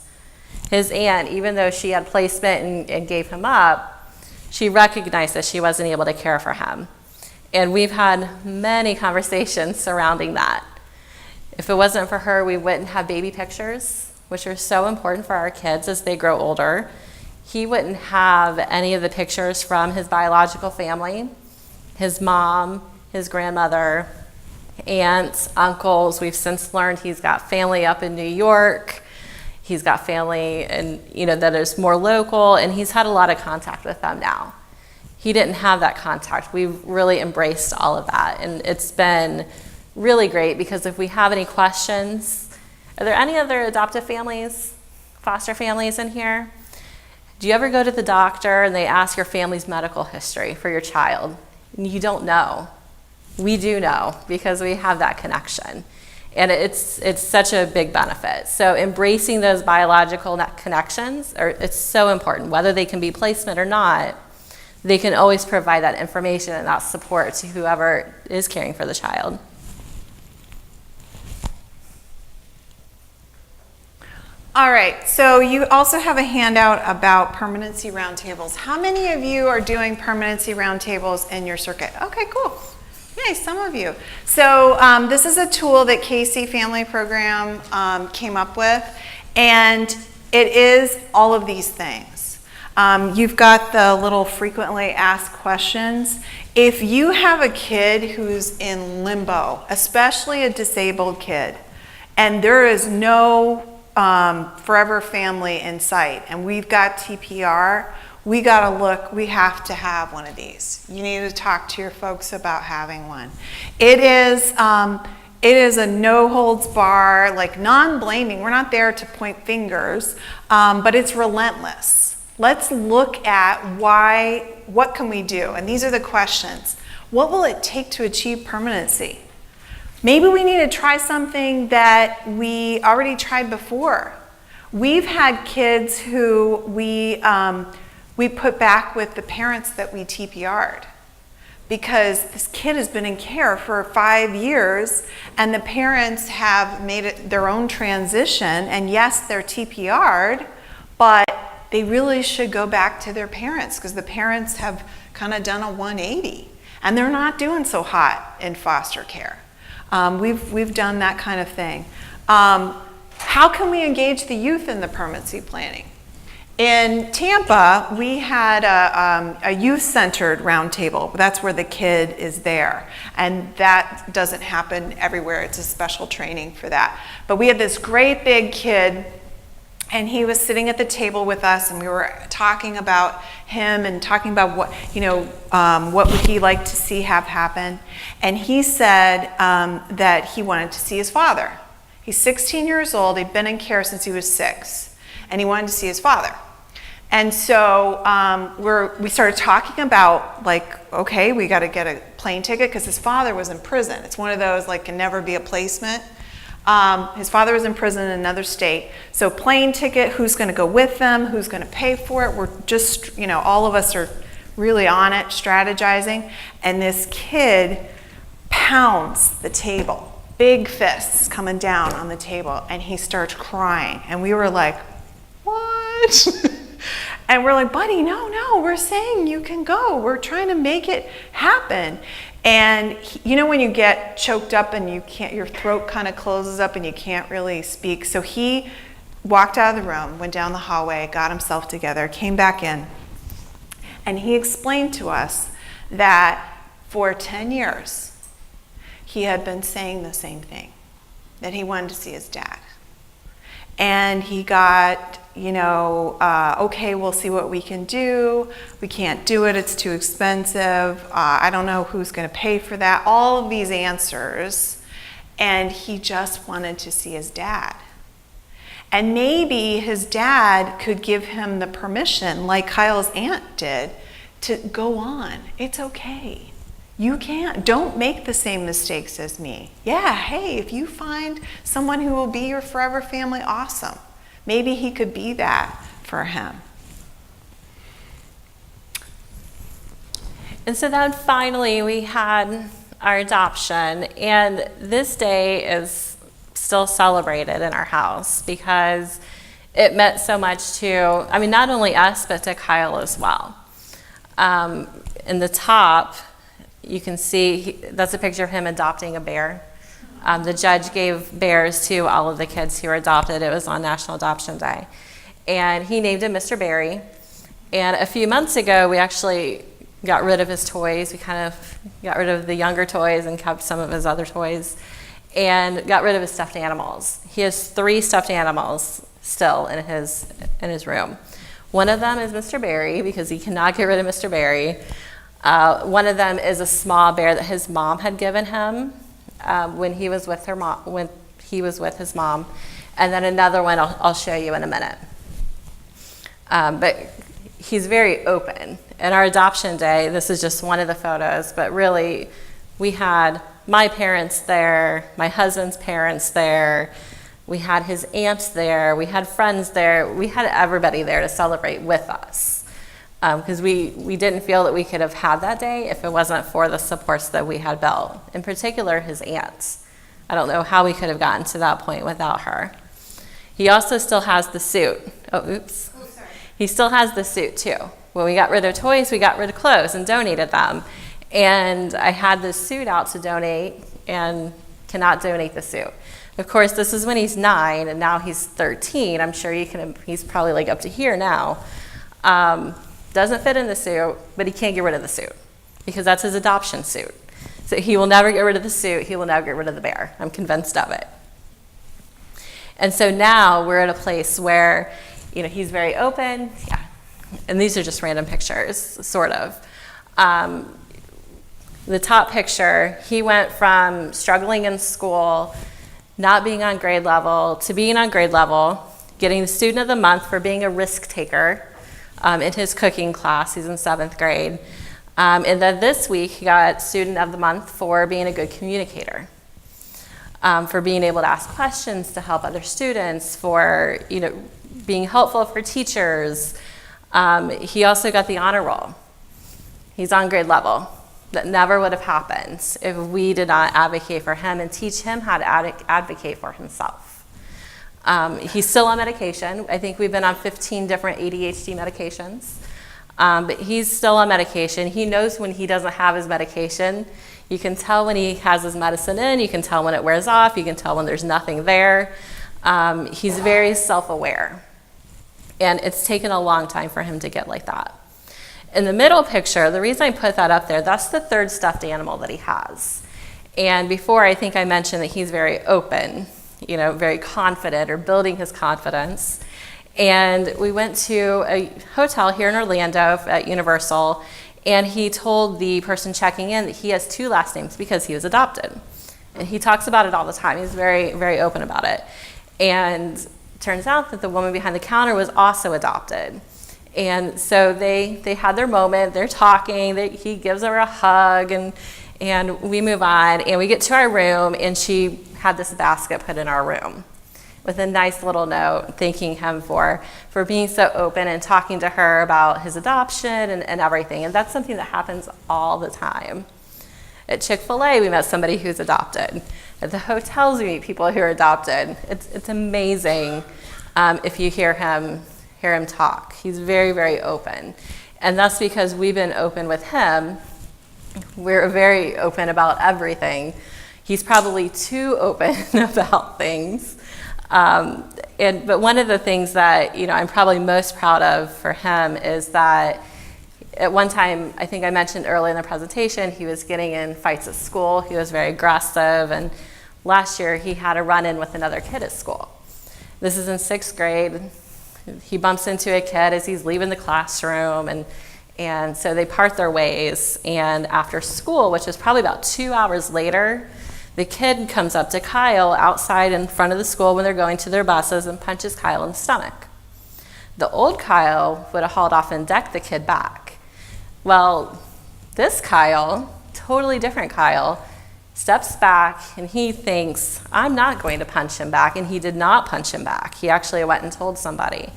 His aunt, even though she had placement and gave him up, she recognized that she wasn't able to care for him. And we've had many conversations surrounding that. If it wasn't for her, we wouldn't have baby pictures, which are so important for our kids as they grow older. He wouldn't have any of the pictures from his biological family, his mom, his grandmother, aunts, uncles. We've since learned he's got family up in New York. He's got family and that is more local, and he's had a lot of contact with them now. He didn't have that contact. We've really embraced all of that, and it's been really great because if we have any questions, are there any other adoptive families, foster families in here? Do you ever go to the doctor and they ask your family's medical history for your child? And you don't know. We do know because we have that connection. And it's such a big benefit. So embracing those biological connections, it's so important. Whether they can be placement or not, they can always provide that information and that support to whoever is caring for the child. All right, so you also have a handout about permanency roundtables. How many of you are doing permanency roundtables in your circuit? Okay, cool. Yay, some of you. So this is a tool that Casey Family Program came up with, and it is all of these things. You've got the little frequently asked questions. If you have a kid who's in limbo, especially a disabled kid, and there is no forever family in sight, and we've got TPR, we have to have one of these. You need to talk to your folks about having one. It is a no holds bar, like non-blaming. We're not there to point fingers, but it's relentless. Let's look at what can we do? And these are the questions. What will it take to achieve permanency? Maybe we need to try something that we already tried before. We've had kids who we put back with the parents that we TPR'd because this kid has been in care for 5 years and the parents have made it their own transition, and yes, they're TPR'd, but they really should go back to their parents because the parents have kind of done a 180 and they're not doing so hot in foster care. We've done that kind of thing. How can we engage the youth in the permanency planning? In Tampa, we had a youth-centered roundtable. That's where the kid is there. And that doesn't happen everywhere. It's a special training for that. But we had this great big kid, and he was sitting at the table with us, and we were talking about him and talking about what would he like to see have happen. And he said that he wanted to see his father. He's 16 years old. He'd been in care since he was 6, and he wanted to see his father. And so we started talking about, like, okay, we got to get a plane ticket because his father was in prison. It's one of those, like, can never be a placement. His father was in prison in another state. So plane ticket, who's going to go with them, who's going to pay for it. We're just, all of us are really on it, strategizing. And this kid pounds the table, big fists coming down on the table, and he starts crying. And we were like, what? And we're like, buddy, no, we're saying you can go. We're trying to make it happen. And when you get choked up and your throat kind of closes up and you can't really speak. So he walked out of the room, went down the hallway, got himself together, came back in, and he explained to us that for 10 years, he had been saying the same thing, that he wanted to see his dad. And he got, okay, we'll see what we can do. We can't do it, it's too expensive. I don't know who's going to pay for that. All of these answers. and he just wanted to see his dad. And maybe his dad could give him the permission, like Kyle's aunt did, to go on. It's okay. You can't. Don't make the same mistakes as me. Yeah, hey, if you find someone who will be your forever family, awesome. Maybe he could be that for him. And so then finally we had our adoption, and this day is still celebrated in our house because it meant so much to, not only us, but to Kyle as well. In the top, you can see that's a picture of him adopting a bear. The judge gave bears to all of the kids who were adopted. It was on National Adoption Day. And he named him Mr. Berry. And a few months ago, we actually got rid of his toys. We kind of got rid of the younger toys and kept some of his other toys and got rid of his stuffed animals. He has 3 stuffed animals still in his room. One of them is Mr. Berry because he cannot get rid of Mr. Berry. One of them is a small bear that his mom had given him when he was with his mom. And then another one I'll show you in a minute. But he's very open. And our adoption day, this is just one of the photos, but really we had my parents there, my husband's parents there, we had his aunt there, we had friends there, we had everybody there to celebrate with us. Because we didn't feel that we could have had that day if it wasn't for the supports that we had built, in particular his aunt. I don't know how we could have gotten to that point without her. He also still has the suit. He still has the suit too. When we got rid of toys, we got rid of clothes and donated them. And I had this suit out to donate and cannot donate the suit. Of course, this is when he's 9 and now he's 13. I'm sure he's probably like up to here now. Doesn't fit in the suit, but he can't get rid of the suit because that's his adoption suit. So he will never get rid of the suit. He will never get rid of the bear. I'm convinced of it. And so now we're at a place where, he's very open. Yeah. And these are just random pictures, sort of. The top picture, he went from struggling in school, not being on grade level, to being on grade level, getting the student of the month for being a risk taker in his cooking class. He's in 7th grade. And then this week, he got student of the month for being a good communicator, for being able to ask questions to help other students, for being helpful for teachers. He also got the honor roll. He's on grade level. That never would have happened if we did not advocate for him and teach him how to advocate for himself. He's still on medication. I think we've been on 15 different ADHD medications. But he's still on medication. He knows when he doesn't have his medication. You can tell when he has his medicine in. You can tell when it wears off. You can tell when there's nothing there. He's very self-aware. And it's taken a long time for him to get like that. In the middle picture, the reason I put that up there, that's the 3rd stuffed animal that he has. And before, I think I mentioned that he's very open, very confident or building his confidence. And we went to a hotel here in Orlando at Universal, and he told the person checking in that he has 2 last names because he was adopted. And he talks about it all the time. He's very, very open about it. And it turns out that the woman behind the counter was also adopted. And so they had their moment, they're talking, he gives her a hug, and we move on, and we get to our room, and she had this basket put in our room with a nice little note thanking him for being so open and talking to her about his adoption and everything. And that's something that happens all the time. At Chick-fil-A, we met somebody who's adopted. At the hotels, we meet people who are adopted. It's amazing if you hear him talk. He's very, very open. And that's because we've been open with him. We're very open about everything. He's probably too open about things. But one of the things that I'm probably most proud of for him is that at one time, I think I mentioned earlier in the presentation, he was getting in fights at school. He was very aggressive. And last year, he had a run-in with another kid at school. This is in 6th grade. He bumps into a kid as he's leaving the classroom, and so they part their ways. And after school, which is probably about 2 hours later, The kid comes up to Kyle outside in front of the school when they're going to their buses and punches Kyle in the stomach. The old Kyle would have hauled off and decked the kid back. Well, this Kyle, totally different Kyle, steps back and he thinks, I'm not going to punch him back, and he did not punch him back. He actually went and told somebody.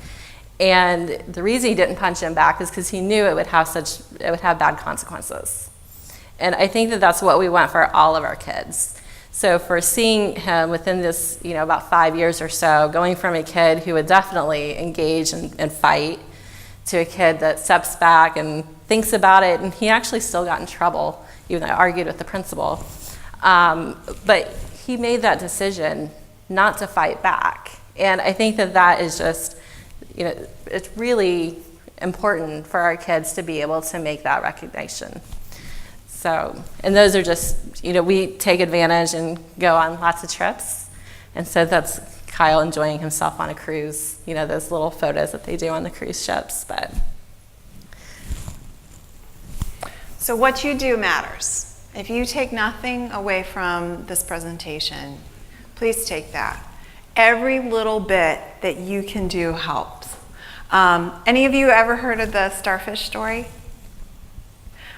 And the reason he didn't punch him back is because he knew it would have bad consequences. And I think that that's what we want for all of our kids. So for seeing him within this, about 5 years or so, going from a kid who would definitely engage and fight to a kid that steps back and thinks about it, and he actually still got in trouble, even though I argued with the principal. But he made that decision not to fight back. And I think that that is just, it's really important for our kids to be able to make that recognition. So, and those are just, we take advantage and go on lots of trips. And so that's Kyle enjoying himself on a cruise, those little photos that they do on the cruise ships. But So what you do matters. If you take nothing away from this presentation, please take that. Every little bit that you can do helps. Any of you ever heard of the Starfish Story?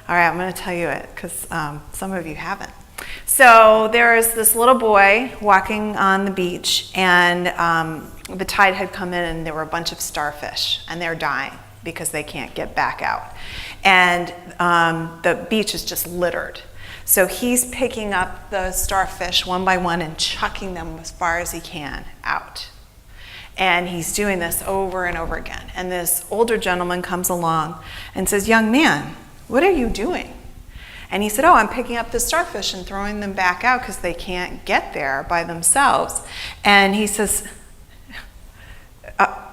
All right, I'm going to tell you it because some of you haven't. So there is this little boy walking on the beach, and the tide had come in, and there were a bunch of starfish, and they're dying because they can't get back out. And the beach is just littered. So he's picking up the starfish one by one and chucking them as far as he can out. And he's doing this over and over again. And this older gentleman comes along and says, "Young man, what are you doing?" And he said, "Oh, I'm picking up the starfish and throwing them back out because they can't get there by themselves." And he says,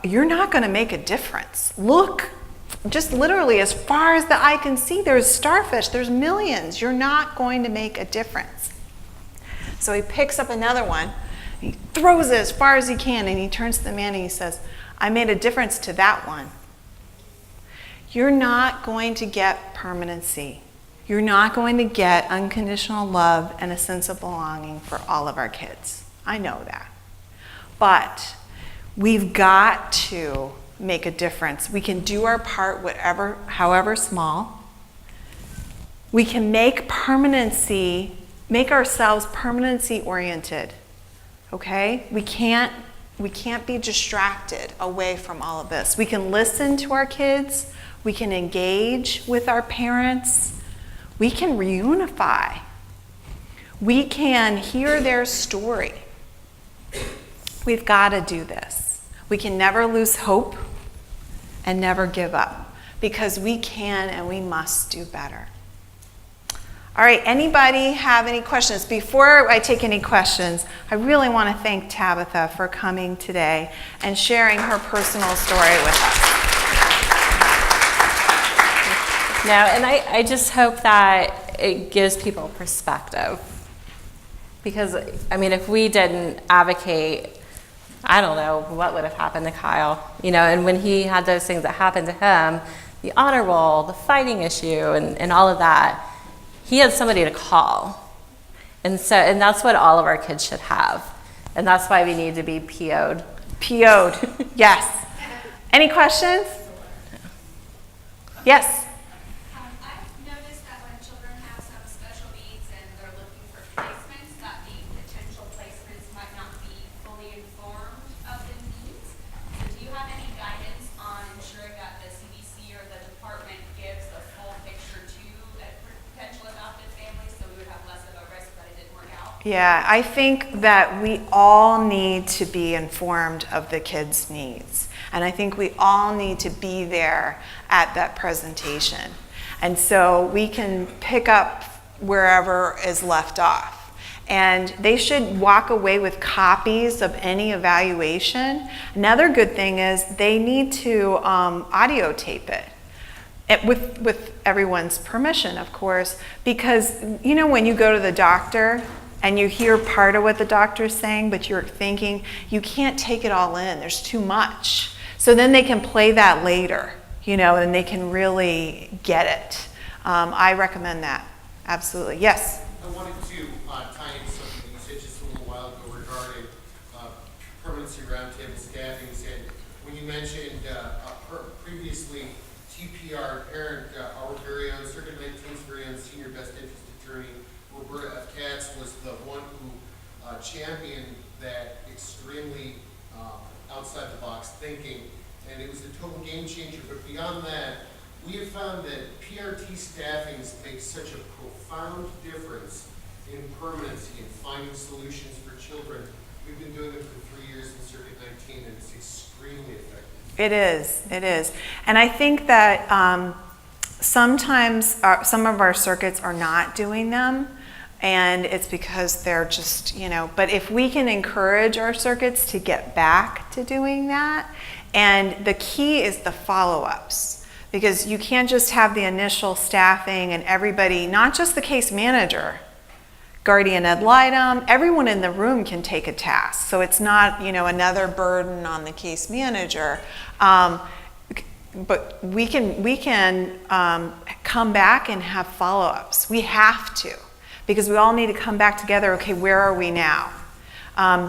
"You're not going to make a difference. Look, just literally as far as the eye can see, there's starfish. There's millions. You're not going to make a difference." So he picks up another one, and he throws it as far as he can, and he turns to the man and he says, "I made a difference to that one." You're not going to get permanency. You're not going to get unconditional love and a sense of belonging for all of our kids. I know that. But we've got to make a difference. We can do our part, however small. We can make ourselves permanency oriented. Okay? We can't be distracted away from all of this. We can listen to our kids. We can engage with our parents. We can reunify. We can hear their story. We've got to do this. We can never lose hope and never give up, because we can and we must do better. All right, anybody have any questions? Before I take any questions, I really want to thank Tabitha for coming today and sharing her personal story with us. no, and I just hope that it gives people perspective. Because, if we didn't advocate, I don't know what would have happened to Kyle. And when he had those things that happened to him, the honor roll, the fighting issue, and all of that, he had somebody to call. And that's what all of our kids should have. And that's why we need to be PO'd. PO'd, yes. Any questions? Yes. I've noticed that when children have some special needs and they're looking for placements, that the potential placements might not be fully informed of the needs. So do you have any guidance on ensuring that the CDC or the department gives the full picture to a potential adopted family so we would have less of a risk that it didn't work out? Yeah, I think that we all need to be informed of the kids' needs. And I think we all need to be there at that presentation. And so we can pick up wherever is left off. And they should walk away with copies of any evaluation. Another good thing is they need to audio tape it. With everyone's permission, of course, because when you go to the doctor and you hear part of what the doctor's saying, but you're thinking you can't take it all in, there's too much. So then they can play that later, and they can really get it. I recommend that, absolutely. Yes? I wanted to tie in some mentioned previously TPR parent, our very own Circuit 19's very own senior best interest attorney, Roberta F. Katz, was the one who championed that extremely outside the box thinking, and it was a total game changer. But beyond that, we have found that PRT staffings make such a profound difference in permanency and finding solutions for children. We've been doing it for 3 years in Circuit 19, and it's extremely effective. It is. And I think that sometimes some of our circuits are not doing them, and it's because they're just, but if we can encourage our circuits to get back to doing that, and the key is the follow-ups, because you can't just have the initial staffing and everybody, not just the case manager, guardian ad litem, everyone in the room can take a task. So it's not, another burden on the case manager. But we can come back and have follow-ups. We have to, because we all need to come back together. Okay, where are we now?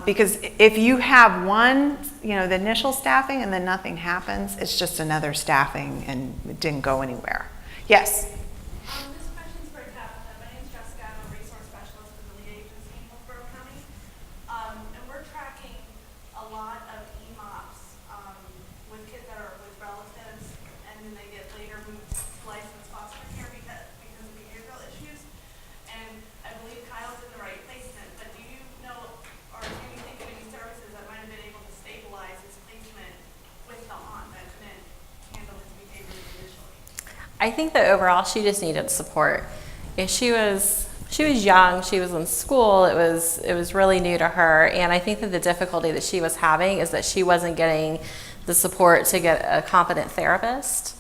Because if you have one, the initial staffing and then nothing happens, it's just another staffing and it didn't go anywhere. Yes? This question's for Tabitha. My name's Jessica. I'm a resource specialist with the lead agency in Hillsborough County. And we're tracking a lot of EMOPs with kids that are with relatives, and then they get later moved to licensed foster care because of behavioral issues. And I believe Kyle's in the right placement, but do you know, or can you think of any services that might have been able to stabilize his placement with the aunt that couldn't handle his behavior initially? I think that overall she just needed support. She was young, she was in school, it was really new to her, and I think that the difficulty that she was having is that she wasn't getting the support to get a competent therapist.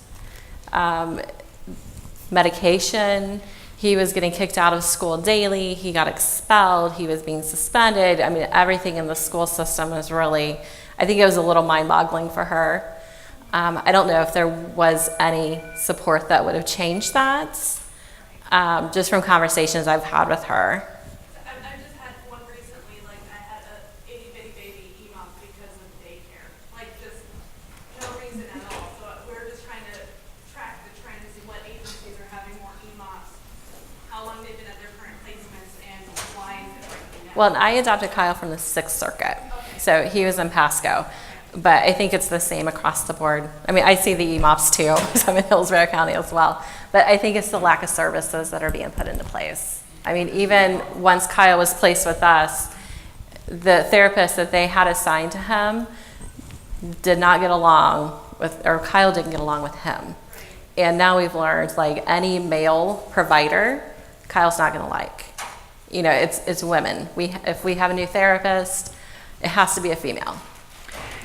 Medication, he was getting kicked out of school daily, he got expelled, he was being suspended. I mean, everything in the school system was really, I think it was a little mind-boggling for her. I don't know if there was any support that would have changed that, just from conversations I've had with her. I just had one recently, like I had a itty bitty baby EMOP because of daycare. Like just no reason at all. So we're just trying to track the trend and see what agencies are having more EMOPs, how long they've been at their current placements, and why is it breaking down. Well, and I adopted Kyle from the 6th Circuit, so he was in Pasco. But I think it's the same across the board. I mean, I see the EMOPs too, because I'm in Hillsborough County as well. But I think it's the lack of services that are being put into place. I mean, even once Kyle was placed with us, the therapist that they had assigned to him did not get along with, or Kyle didn't get along with him. And now we've learned, like any male provider, Kyle's not gonna like. It's women. If we have a new therapist, it has to be a female.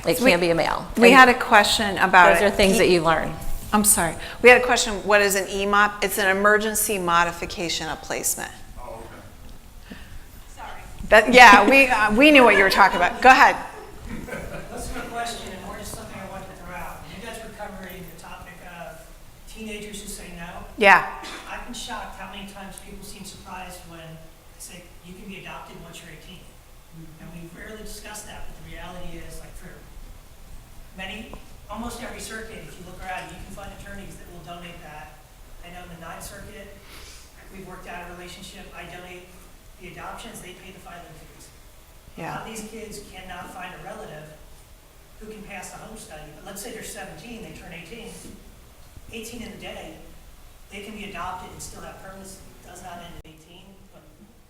It can't be a male. We had a question about Those are things that you learn. I'm sorry. We had a question, what is an EMOP? It's an emergency modification of placement. Oh, okay. Sorry. We knew what you were talking about. Go ahead. That's a good question, and more just something I wanted to throw out. You guys were covering the topic of teenagers who say no. Yeah. I've been shocked how many times people seem surprised when I say you can be adopted once you're 18. And we rarely discuss that, but the reality is, like for almost every circuit, if you look around, you can find attorneys that will donate that. I know in the 9th Circuit, we've worked out a relationship. I donate the adoptions, they pay the filing fees. A lot of these kids cannot find a relative who can pass the home study. But let's say they're 17, they turn 18. 18 in the day, they can be adopted and still have permanency. It does not end at 18, but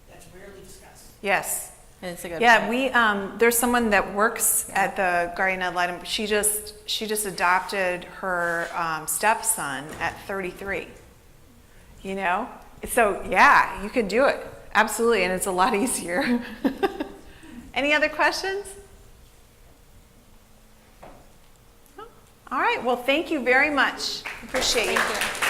that's rarely discussed. Yes. It's a good Yeah, there's someone that works at the guardian ad litem. She just adopted her stepson at 33. So yeah, you can do it absolutely, and it's a lot easier. Any other questions? No? All right. Well, thank you very much. Appreciate you.